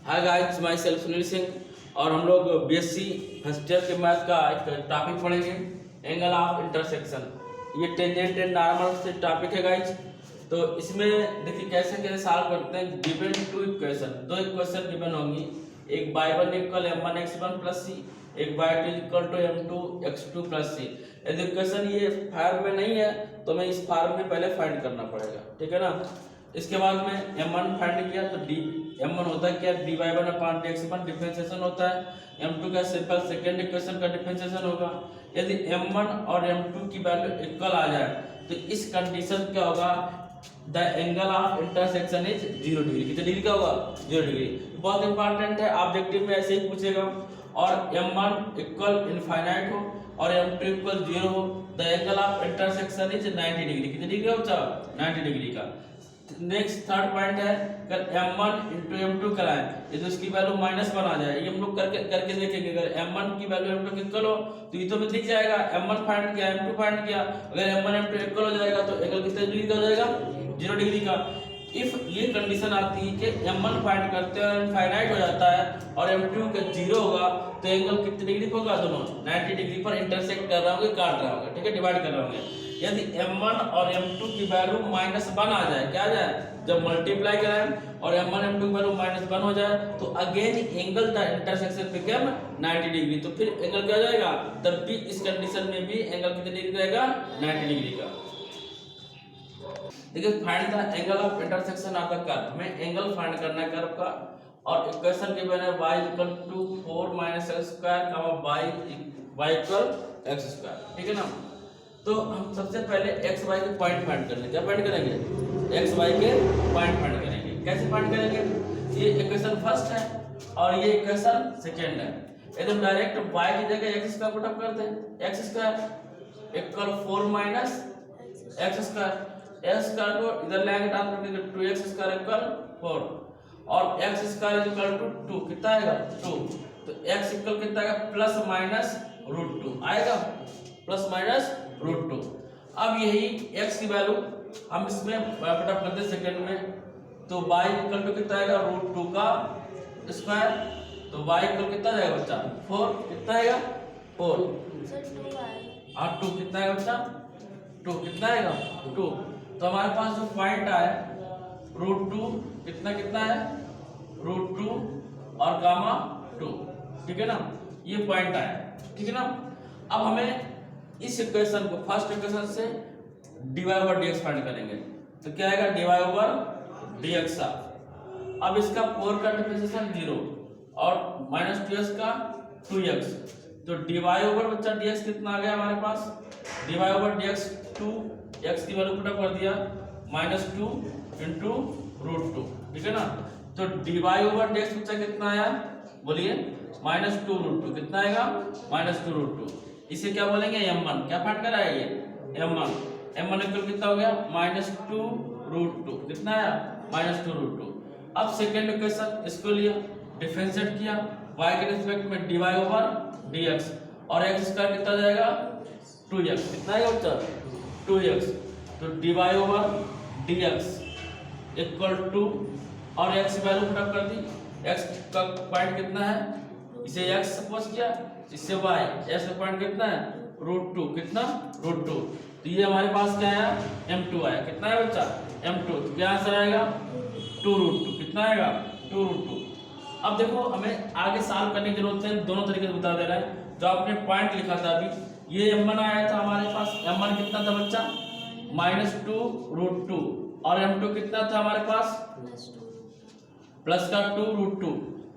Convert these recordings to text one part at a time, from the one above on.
Hi guys, my self Sunil Singh और हम लोग बीएससी फर्स्ट ईयर के मैथ का एक टॉपिक पढ़ेंगे, एंगल ऑफ इंटरसेक्शन। ये टेंजेंट एंड नॉर्मल से टॉपिक है गाइस। तो इसमें देखिए कैसे कैसे सॉल्व करते हैं। गिवन टू इक्वेशन, दो इक्वेशन गिवन होंगी, एक y1 इक्वल m1x1 प्लस सी, एक y2 equal to m2x2 plus सी। यदि इक्वेशन ये फॉर्म में नहीं है तो हमें इस फॉर्म में पहले फाइंड करना पड़ेगा, ठीक है ना। इसके बाद में m1 फाइंड किया तो m1 होता है क्या, dy1 अपॉन dx1 डिफरेंशिएशन होता है। m2 का सिंपल सेकंड इक्वेशन का डिफरेंशिएशन होगा। यदि m1 और m2 की वैल्यू इक्वल आ जाए तो इस कंडीशन क्या होगा, the angle of intersection is 0 degree. कितने डिग्री का होगा, 0 डिग्री। बहुत इंपॉर्टेंट है, ऑब्जेक्टिव में ऐसे ही पूछेगा। और m1 इक्वल इनफाइनाइट हो और m2 इक्वल 0 हो, the angle of intersection is 90 degree. कितने डिग्री होता है, 90 डिग्री का। नेक्स्ट थर्ड पॉइंट है, अगर m1 इंटू m2 कराएं ये तो इसकी वैल्यू -1 आ जाए। ये हम लोग करके देखेंगे। अगर m1 की वैल्यू m2 की इक्वल हो तो ये तो में दिख जाएगा, m1 फाइंड किया m2 फाइंड किया। अगर m1 m2 इक्वल हो जाएगा तो एंगल कितने डिग्री का हो जाएगा, 0 डिग्री का। इफ ये कंडीशन आती है कि m1 फाइंड करते हैं और इनफाइनाइट हो जाता है और m2 का 0 होगा तो एंगल कितने डिग्री पे होगा, दोनों 90 डिग्री पर इंटरसेक्ट कर रहा होगा, काट रहा होगा, ठीक है, डिवाइड कर रहा होगा। यदि m1 और m2 की वैल्यू -1 आ जाए, क्या आ जाए, जब मल्टीप्लाई कराएं और m1 m2 की वैल्यू -1 हो जाए तो again angle the intersection become 90 degree. तो फिर एंगल क्या हो जाएगा, तब भी इस कंडीशन में भी एंगल कितने डिग्री का रहेगा, 90 डिग्री का। देखिए find the angle of intersection of the curve. हमें एंगल फाइंड करना है कर्व का और इक्वेशन के बने y equal to 4 minus x square y equal x square, ठीक है ना। तो हम सबसे पहले x y के पॉइंट फाइंड कर लेंगे। क्या फाइंड करेंगे, x y के पॉइंट फाइंड करेंगे। कैसे फाइंड करेंगे, ये इक्वेशन फर्स्ट है और ये इक्वेशन सेकंड है। एकदम डायरेक्ट y की जगह x स्क्वायर पुट अप कर दें, x square equal 4 minus x square. x square को इधर लेंगे ट्रांसफर करके 2x स्क्वायर इक्वल 4 और x square is equal to 2, कितना आएगा 2। तो x इक्वल कितना आएगा, प्लस माइनस √2 आएगा, प्लस माइनस √2। अब यही x की वैल्यू हम इसमें पुट अप करते हैं सेकंड में, तो y इक्वल टू कितना आएगा, √2 का स्क्वायर। तो y इक्वल कितना आएगा बच्चा, 4, कितना आएगा 4 और 2 कितना आएगा बच्चा, 2 कितना आएगा 2। तो हमारे पास जो पॉइंट आया √2 कितना कितना है, √2 और गामा 2, ठीक है ना, ये पॉइंट आया, ठीक है ना। अब हमें इस इक्वेशन को फर्स्ट इक्वेशन से dy/dx फाइंड करेंगे। तो क्या आएगा, dy/dx। अब इसका 4 का डिफरेंशिएशन 0 और -2x का 2x, तो dy/बच्चा dx कितना आ गया हमारे पास, dy/dx 2x की वैल्यू पुट अप कर दिया -2 इंटू √2, ठीक है ना। तो dy/dx बच्चा कितना आया, बोलिए -2 √2, कितना आएगा -2 √2। इसे क्या बोलेंगे, m1। क्या फाइंड करा है ये, m1 इक्वल कितना हो गया, -2 √2, कितना आया -2 √2। अब सेकंड इक्वेशन इसको लिया, डिफरेंशिएट किया y के रिस्पेक्ट में dy/dx और x स्क्वायर कितना जाएगा 2x, कितना आएगा बच्चा 2x। तो dy/dx इक्वल टू और x की वैल्यू पुट अप कर दी, x का पॉइंट कितना है, इसे x सपोज किया, इससे y, x का पॉइंट कितना है √2, कितना √2। तो ये हमारे पास क्या आया, m2 आया, कितना है बच्चा m2। तो क्या आंसर आएगा 2 √2, कितना आएगा 2 √2। अब देखो हमें आगे सॉल्व करने की जरूरत है, दोनों तरीके से बता दे रहा है। जो आपने पॉइंट लिखा था अभी, ये m1 आया था हमारे पास, m1 कितना था बच्चा -2 √2 और m2 कितना था हमारे पास प्लस का 2 √2।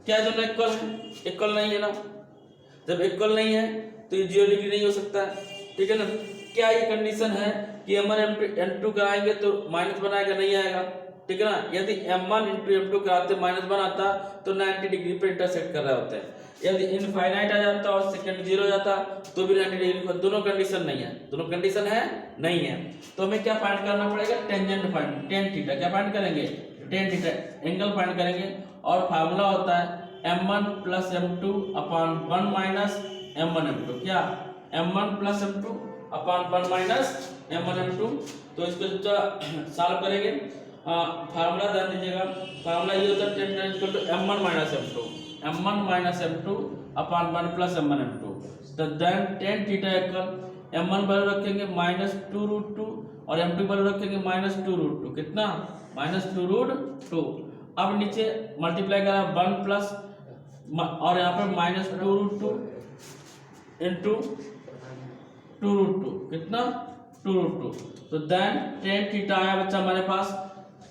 क्या है, दोनों इक्वल है, इक्वल नहीं है ना। जब इक्वल नहीं है तो ये 0 डिग्री नहीं हो सकता है, ठीक है ना। क्या ये कंडीशन है कि m1 m2 कराएंगे तो -1 आएगा, नहीं आएगा, ठीक है ना। यदि m1 इंटू m2 कराते -1 आता तो 90 डिग्री पे इंटरसेक्ट कर रहे होते हैं। यदि इनफाइनाइट आ जाता और सेकंड 0 हो जाता तो भी 90 डिग्री का, दोनों कंडीशन नहीं है, दोनों कंडीशन है नहीं है। तो हमें क्या फाइंड करना पड़ेगा, टेंजेंट फाइंड, टेन थीटा। क्या फाइंड करेंगे, टेन थीटा एंगल फाइंड करेंगे और फार्मूला होता है m1 + m2 upon 1 minus m1 m2। क्या, m1 + m2 upon 1 minus m1 m2। तो इसको सॉल्व करेंगे फार्मूला ध्यान दीजिएगा, फार्मूला ये होता है tan theta equal to m1 minus m2, m1 minus m2 upon 1 plus m1 m2। तो then tan theta equal m1 value रखेंगे -2√2 और m2 वैल्यू रखेंगे -2√2, कितना -2√2। अब नीचे मल्टीप्लाई करा 1 प्लस और यहाँ पर -2√2 इंटू 2√2, कितना 2√2। तो देन tan थीटा आया बच्चा हमारे पास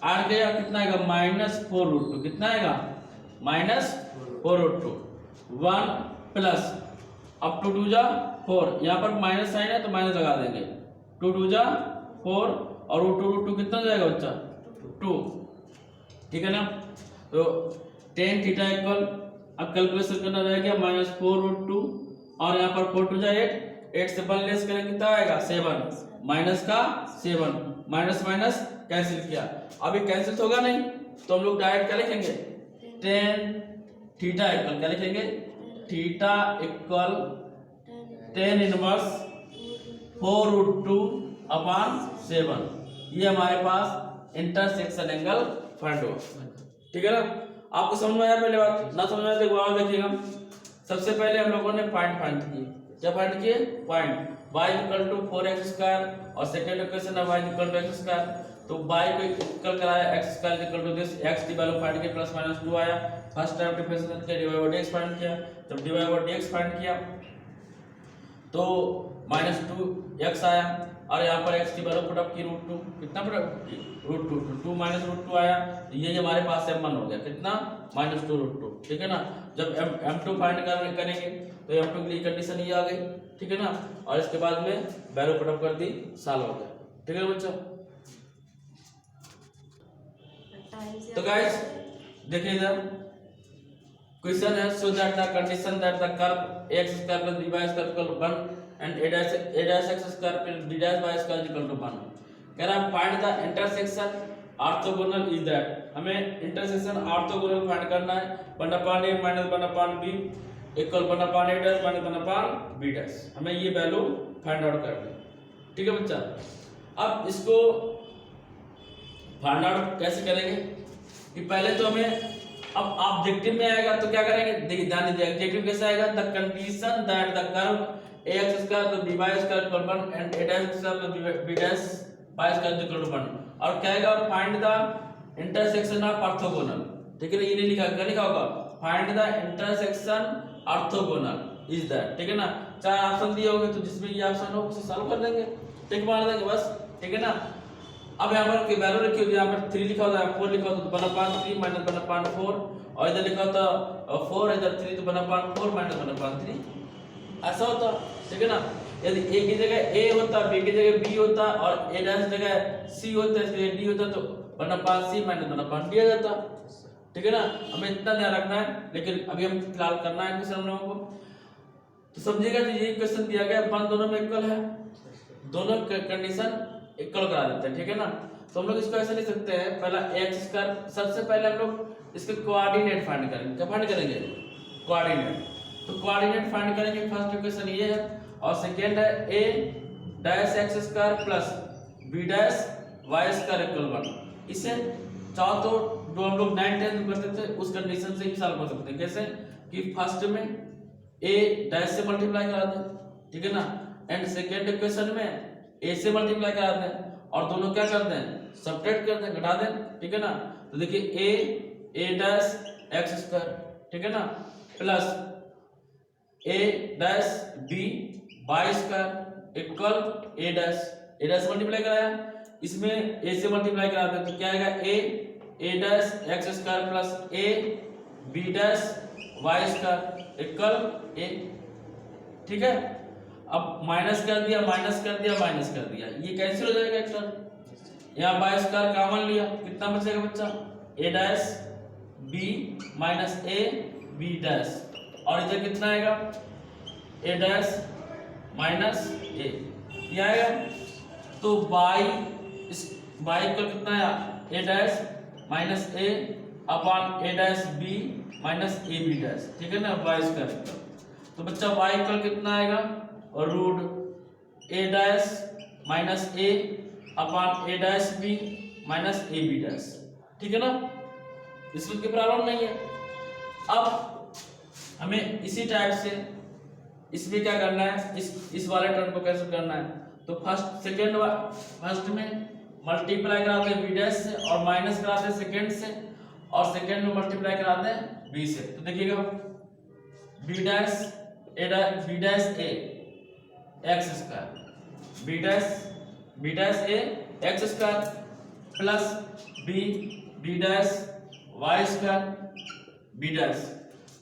आ गया, कितना आएगा -4√2, कितना आएगा -4√2। 1 प्लस अब 2 2 जा 4, यहाँ पर माइनस साइन है तो माइनस लगा देंगे, 2 2 जा 4 और 2√2 कितना हो जाएगा बच्चा 2, ठीक है ना। तो tan थीटा इक्वल अब कैलकुलेशन करना रहेगा -4√2 और यहाँ पर 4 2 जा 8 से 1 लेस करेंगे कितना आएगा 7, माइनस का 7, माइनस माइनस कैंसिल किया, अभी कैंसिल होगा नहीं तो हम लोग डायरेक्ट क्या लिखेंगे tan थीटा इक्वल क्या लिखेंगे, theta equal tan inverse 4√2 upon 7। ये हमारे पास इंटरसेक्शन एंगल फाइंड हो, ठीक है ना। आपको समझ में आया पहले बात, ना समझ में आया तो एक बार देखिएगा। सबसे पहले हम लोगों ने पॉइंट फाइंड किए, क्या फाइंड किए point, y equal to 4x² और सेकंड इक्वेशन है y इक्वल टू x²। तो y को इक्वल कराया x² equal to this, x की वैल्यू फाइंड किया +-2 आया। फर्स्ट टाइम डिफरेंशिएशन किया, dy/dx फाइंड किया, जब dy/dx फाइंड किया तो -2x आया और यहाँ पर x की वैल्यू पुट अप की √2, कितना पुट अप की √2, 2 -√2 आया, तो ये हमारे पास m1 हो गया, कितना -2√2, ठीक है ना। जब m2 फाइंड करेंगे तो m2 के लिए कंडीशन ये आ गई, ठीक है ना, और इसके बाद में वैल्यू पुट अप कर दी, साल हो गया, ठीक है बच्चों। तो गाइस देखिए इधर क्वेश्चन है, so that the condition that the curve x² + by² = 1 and a'(x² + b'(y² = 1। कह रहा है find the intersection orthogonal is that, हमें इंटरसेक्शन ऑर्थोगोनल फाइंड करना है 1/a - 1/b equal 1/a' - 1/b', हमें ये वैल्यू फाइंड आउट करनी है, ठीक है बच्चा। अब इसको फाइंड आउट कैसे करेंगे कि पहले तो हमें अब ऑब्जेक्टिव में आएगा तो क्या करेंगे, देखिए ध्यान दीजिए ऑब्जेक्टिव कैसे आएगा, the condition that the curve ax² + by² = 1 and a'² + b'(y² = 1। और क्या आएगा find the intersection of orthogonal, ठीक है ना, ये नहीं लिखा, क्या लिखा होगा find the intersection orthogonal is that, ठीक है ना। 4 ऑप्शन दिए होंगे तो जिसमें ये ऑप्शन हो उसे सॉल्व कर देंगे, टिक मार देंगे बस, ठीक है ना। अब यहाँ पर वैल्यू रखी होगी, यहाँ पर 3 लिखा होता है, 4 लिखा होता है, 1/3 - 1/4 और इधर लिखा होता 4 इधर 3 तो 1/4 - 1/3 ऐसा होता, ठीक है ना। यदि a की जगह a होता, b की जगह b होता और a' जगह c होता, इसलिए d होता तो 1/c - 1/d आ जाता, ठीक है ना। हमें इतना ध्यान रखना है, लेकिन अभी हम फिलहाल करना है क्वेश्चन हम लोगों को, तो समझिएगा कि ये क्वेश्चन दिया गया, वन दोनों में इक्वल है, दोनों कंडीशन इक्वल करा देते हैं, ठीक है ना। तो हम लोग इसको ऐसे लिख सकते हैं, पहला x², सबसे पहले हम लोग इसके कोऑर्डिनेट फाइंड करेंगे, क्या फाइंड करेंगे कोऑर्डिनेट, तो कोऑर्डिनेट फाइंड करेंगे, फर्स्ट इक्वेशन ये है और सेकंड है a'(x² + b'(y² = 1। इसे चाहो तो जो हम लोग 9 10 में करते थे उस कंडीशन से ही सॉल्व कर सकते हैं, कैसे कि फर्स्ट में a' से मल्टीप्लाई करा दें, ठीक है ना, एंड सेकंड इक्वेशन में a से मल्टीप्लाई करा दें और दोनों क्या कर दें सब्ट्रैक्ट कर दें, घटा दें, ठीक है ना। तो देखिए a'(x², ठीक है ना, प्लस a'(b'(y² = a' मल्टीप्लाई कराया, इसमें a से मल्टीप्लाई करा दें तो क्या आएगा a'(x² + a'(b'(y² = a, ठीक है। अब माइनस कर दिया, ये कैंसिल हो जाएगा एक्स्ट्रा, यहाँ y² कॉमन लिया, कितना बचेगा बच्चा a'(b - a'(b') और इधर कितना आएगा a' - a, ये आएगा। तो y का कितना आया a' - a अपॉन a'(b - ab', ठीक है ना, y²। तो बच्चा y का कितना आएगा रूट a' - a अपॉन a'(b minus A B dash, ठीक है ना, इसमें कोई प्रॉब्लम नहीं है। अब हमें इसी टाइप से इसमें क्या करना है, इस वाले टर्म को कैसे करना है, तो फर्स्ट में मल्टीप्लाई कराते हैं बी डैश से और माइनस कराते हैं सेकेंड से, और सेकेंड में मल्टीप्लाई कराते हैं बी से। तो देखिएगा b dash a x square, b dash a x square plus b dash y square b dash.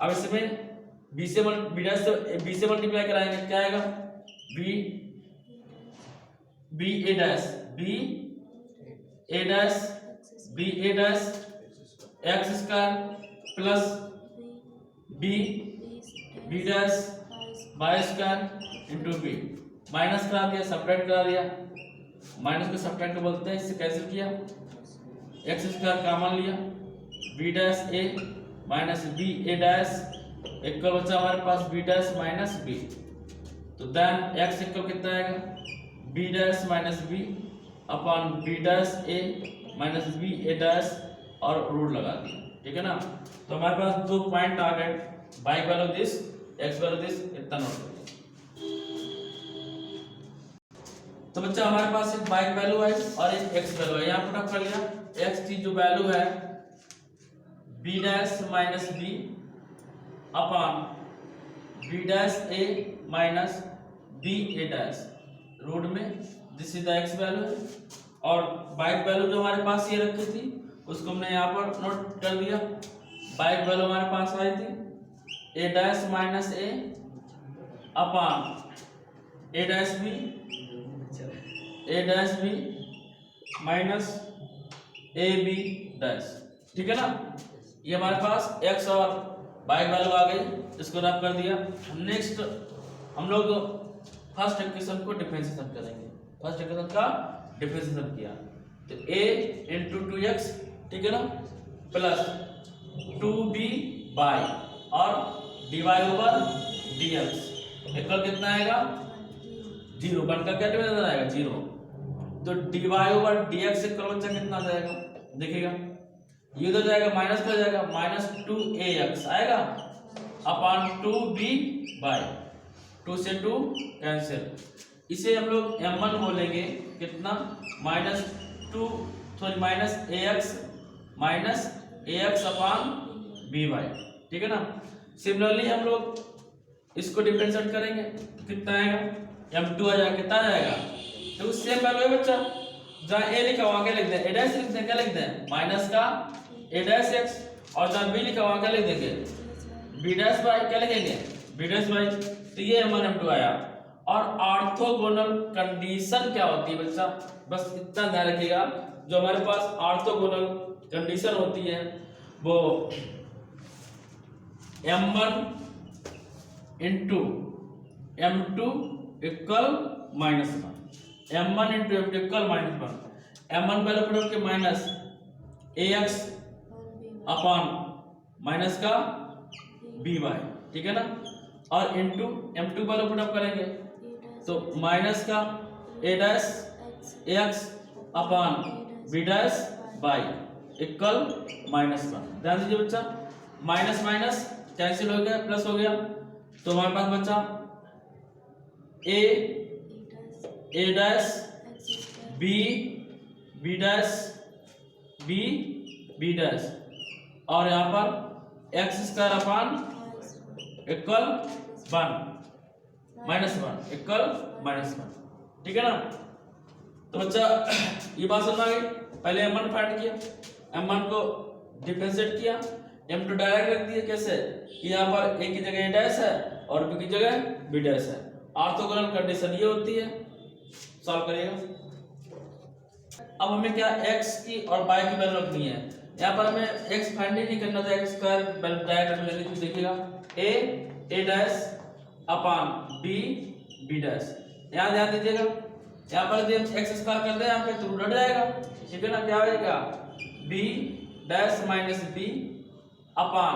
अब इसमें बी से मल्टीप्लाई कराएंगे, क्या आएगा, b a dash x square plus b dash y square into b. Minus करा दिया, subtract करा दिया, माइनस को सब्ट्रैक्ट बोलते हैं, इससे कैंसिल किया, एक्स स्क्वायर कॉमन लिया, b dash a minus b a dash equal बचा हमारे पास बी डैश माइनस बी। तो देन एक्स इक्वल कितना आएगा, b dash minus b upon b dash a minus b a dash और root लगा दिया, ठीक है ना। तो हमारे पास दो पॉइंट आ गए, by value this, x value this, इतना नोट कर दिया। तो बच्चा हमारे पास एक बाई वैल्यू है और एक एक्स वैल्यू है, यहाँ पुट अप कर लिया। एक्स की जो वैल्यू है b dash minus b upon b dash a minus b a dash root में, this is the x value है। और बाइक वैल्यू जो हमारे पास ये रखी थी उसको हमने यहाँ पर नोट कर दिया। बाइक वैल्यू हमारे पास आई थी a dash minus a upon a dash B minus A B dash, ठीक है ना। ये हमारे पास एक्स और बाइक वैल्यू आ गई, इसको रब कर दिया। नेक्स्ट हम लोग फर्स्ट इक्वेशन को डिफरेंशिएशन करेंगे। फर्स्ट इक्वेशन का डिफरेंशिएशन किया तो a इंटू 2x, ठीक है ना, प्लस 2b बाई और dy ओवर dx इक्वल कितना आएगा, 0। वन का क्या डिफरेंशिएशन आएगा, 0। तो dy ओवर dx इक्वल बच्चा कितना आ जाएगा, देखिएगा ये तो जाएगा माइनस का जाएगा, माइनस 2ax आएगा अपॉन 2b बाई 2 से 2 कैंसिल, इसे हम लोग m1 बोलेंगे कितना, minus ax upon b by, ठीक है ना। सिमिलरली हम लोग इसको डिफरेंशिएट करेंगे तो कितना आएगा, m2 आ जाएगा, कितना आ जाएगा, तो सेम वैल्यू है बच्चा, जहाँ a लिखा हुआ क्या लिख दें, a डैश लिख दें, क्या लिख दें, माइनस का a डैश x, और जहाँ b लिखा हुआ क्या लिख देंगे, b डैश बाई, क्या लिखेंगे, b डैश बाई। तो ये हमारा m2 आया। और ऑर्थोगोनल कंडीशन क्या होती है बच्चा, बस इतना ध्यान रखिएगा, जो हमारे पास ऑर्थोगोनल कंडीशन होती है वो m1 into m2 equal -1, m1 into m2 equal -1, m1 पहले प्रोडक्ट के माइनस ax अपॉन माइनस का b बाई, ठीक है ना, और इंटू m2 पहले प्रोडक्ट करेंगे तो माइनस का a dash ax upon b dash by equal -1। ध्यान दीजिए बच्चा, माइनस माइनस कैंसिल हो गया, प्लस हो गया, तो हमारे पास बच्चा a dash b dash b dash और यहाँ पर x square upon equal -1 equal -1, ठीक है ना। तो बच्चा ये बात समझ आ गई। पहले m1 फाइंड किया, m1 को डिफरेंशिएट किया, m2 डायरेक्ट रख दिया, कैसे कि यहाँ पर a की जगह a डैश है और b की जगह b डैश है। ऑर्थोगोनल कंडीशन ये होती है, सॉल्व करिएगा। अब हमें क्या x की और y की वैल्यू रखनी है, यहाँ पर हमें x फाइंड ही नहीं करना था, x स्क्वायर डायरेक्ट ले लीजिए, देखिएगा a dash upon b dash, यहाँ ध्यान दीजिएगा, यहाँ पर यदि हम x स्क्वायर कर दें यहाँ पे तो रूट हट जाएगा, ठीक है ना, क्या आएगा b dash minus b upon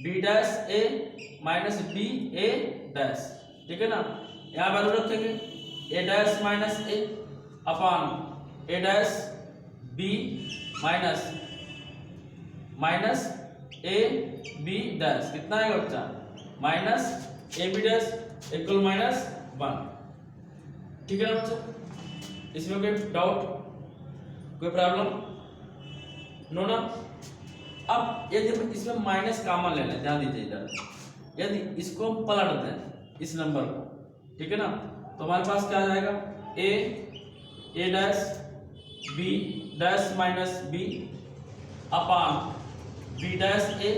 b dash a minus b a dash, ठीक है ना। यहाँ वैल्यू रखेंगे a dash minus a upon a dash B minus A B dash कितना आएगा बच्चा, minus A B dash equal -1। ठीक है ना बच्चा, इसमें कोई डाउट, कोई प्रॉब्लम, नो ना। अब यदि इसमें माइनस कॉमन ले लें, ध्यान दीजिए इधर, यदि इसको हम पलट दें इस नंबर को, ठीक है ना, तो हमारे पास क्या आ जाएगा, a dash b dash minus b upon b dash a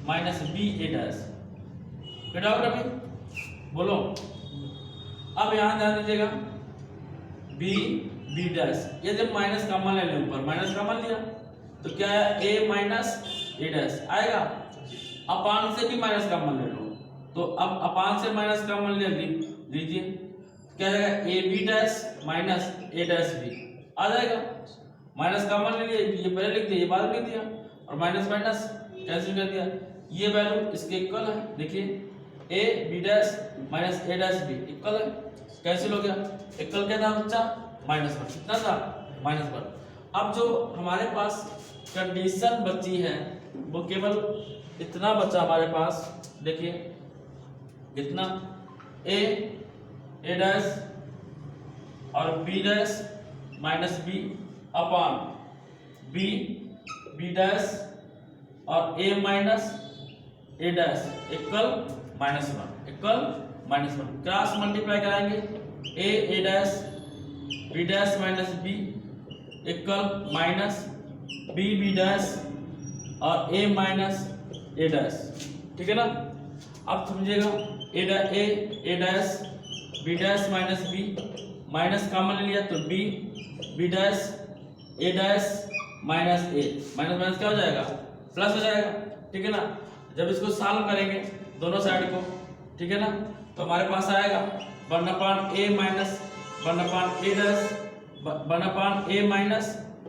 minus b a dash. कोई डाउट अभी, बोलो। अब यहां ध्यान दीजिएगा, बी बी डैश, यदि माइनस कॉमन ले लें, ऊपर माइनस कॉमन लिया तो क्या है, ए माइनस ए डैश आएगा। अपान से भी माइनस कॉमन ले लो, तो अब अपान से माइनस कॉमन ले लीजिए, क्या जाएगा, a B dash minus A dash b आ जाएगा। माइनस कॉमन ले लिया, ये पहले लिख दिया, ये बाद में लिख दिया, और माइनस माइनस कैंसिल कर दिया, ये वैल्यू इसके इक्वल है। देखिए A B dash minus A dash B equal है, कैंसिल हो गया। इक्वल क्या था बच्चा, -1, कितना था, -1। अब जो हमारे पास कंडीशन बची है वो केवल इतना बचा हमारे पास, देखिए कितना, ए डैश और b dash minus b upon b dash और a minus A dash equal -1 cross multiply कराएंगे, a dash b dash minus b equal minus b dash और ए माइनस ए डैश। ठीक है ना, अब समझिएगा, a dash b dash minus b, minus common ले लिया तो b dash a dash minus a, minus क्या हो जाएगा, प्लस हो जाएगा। ठीक है ना, जब इसको सॉल्व करेंगे दोनों साइड को, ठीक है ना, तो हमारे पास आएगा 1/a minus 1/a dash 1/a minus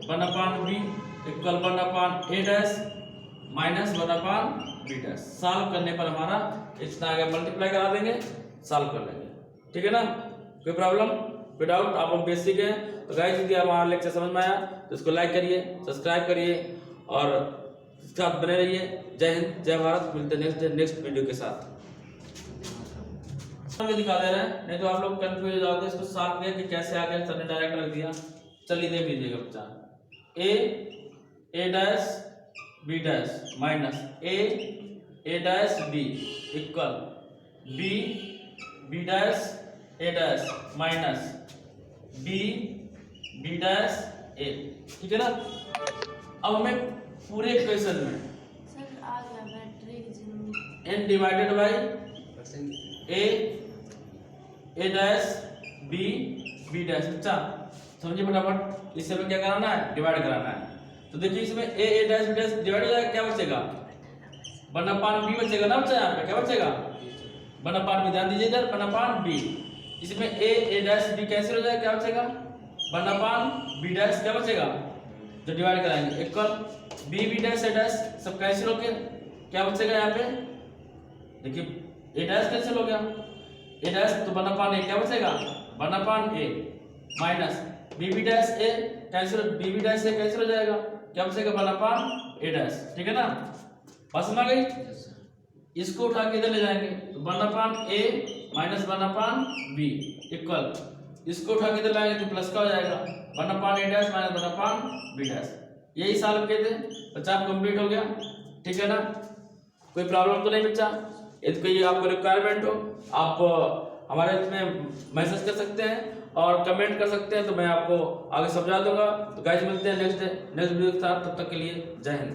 1/b equal 1/a dash minus 1/b dash. Solve करने पर हमारा इतना आगे मल्टीप्लाई करा देंगे, सॉल्व कर लेंगे। ठीक है ना, कोई प्रॉब्लम, कोई डाउट, आप लोग बेसिक है। तो गाइस यदि हमारा लेक्चर समझ में आया तो इसको लाइक करिए, सब्सक्राइब करिए और साथ बने रहिए। जय हिंद, जय भारत। मिलते हैं नेक्स्ट वीडियो के साथ। दिखा दे रहे हैं, नहीं तो आप लोग कंफ्यूज हो जाओगे। इसको सॉल्व किया कि कैसे आ गया, सर ने डायरेक्ट रख दिया। चलिए देख लीजिएगा बच्चा, a dash b dash minus A dash B equal b dash a dash minus b dash a. ठीक है ना, अब हमें पूरे इक्वेशन में n divided by a dash b dash. अच्छा समझिए फटाफट, इससे हमें क्या कराना है, डिवाइड कराना है। तो देखिए इसमें ए डैश बी डैश डिवाइड हो जाएगा, क्या बचेगा, 1/b बचेगा ना बच्चा, यहाँ पे क्या बचेगा, 1/b। ध्यान दीजिए इधर, 1/b। इसमें ए डैश बी कैंसिल हो जाएगा, क्या बचेगा, 1/b डैश क्या बचेगा, जो डिवाइड कराएंगे equal b dash a dash सब कैंसिल हो गया, क्या बचेगा यहाँ पे, देखिए ए डैश कैंसिल हो गया, ए डैश तो 1/a क्या बचेगा, 1/a माइनस बी डैश ए कैंसिल, बी डैश ए कैंसिल हो जाएगा, क्या बचेगा, 1/a डैश। ठीक है ना, बात समझ आ गई। इसको उठा के इधर ले जाएंगे तो 1/a माइनस 1/b इक्वल, इसको उठा के इधर लाएंगे तो प्लस का हो जाएगा, 1/a dash minus 1/b dash. यही सॉल्व किए थे बच्चा, आप कंप्लीट हो गया। ठीक है ना, कोई प्रॉब्लम तो नहीं बच्चा। यदि कोई आपको रिक्वायरमेंट हो आप हमारे इसमें मैसेज कर सकते हैं और कमेंट कर सकते हैं, तो मैं आपको आगे समझा दूंगा। तो गाइस मिलते हैं नेक्स्ट वीडियो के साथ, तब तक के लिए जय हिंद।